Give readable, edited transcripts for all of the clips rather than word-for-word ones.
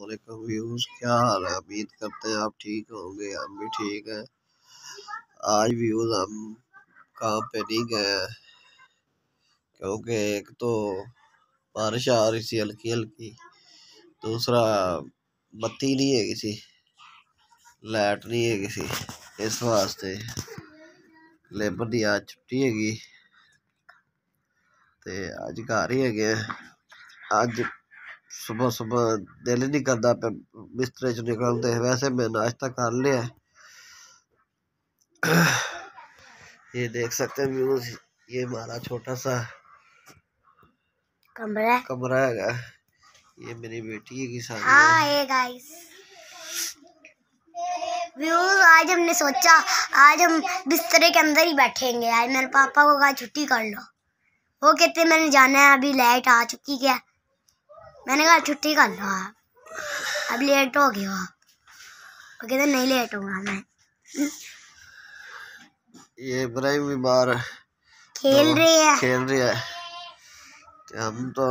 वालेकुम व्यूज, क्या हाल है? उम्मीद करते हैं आप ठीक होंगे। हम भी ठीक हैं। आज व्यूज हम काम पे नहीं गए हैं क्योंकि एक तो बारिश आ रही थी हल्की हल्की, दूसरा बत्ती नहीं है किसी, लाइट नहीं है किसी, इस वास्ते लेबर दी आज छुट्टी हैगी ते अज घर ही है। अज सुबह सुबह दिल नहीं करता पे बिस्तरे च निकलते। वैसे मैं नाश्ता कर लिया। ये देख सकते हैं व्यूज, ये हमारा छोटा सा कमरा है। ये मेरी बेटी है की सारी। हाय गाइस व्यूज, आज हमने सोचा आज हम बिस्तरे के अंदर ही बैठेंगे। आज मेरे पापा को कहा छुट्टी कर लो, वो कहते मैंने जाना है, अभी लाइट आ चुकी क्या। मैंने कहा छुट्टी कर लो आप, अब लेट हो गया। वो कहते नहीं लेट होगा मैं। ये इब्राहिम भी बाहर खेल रहे हैं, हम तो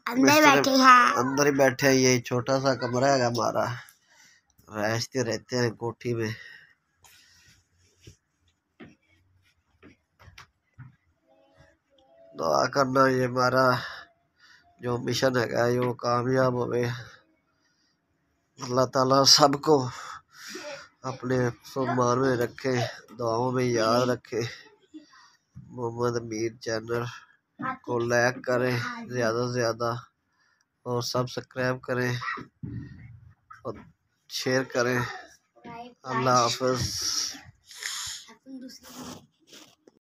अंदर बैठे हैं। अंदर ही बैठे हैं। ये छोटा सा कमरा है हमारा, रहते रहते हैं कोठी में। दुआ करना ये हमारा जो मिशन है ये कामयाब होवे। अल्लाह ताला सबको अपने सम्मान में रखे, दुआओं में याद रखे। मोहम्मद मीर चैनल को लाइक करें ज़्यादा से ज़्यादा और सब्सक्राइब करें और शेयर करें। अल्लाह हाफ़िज़।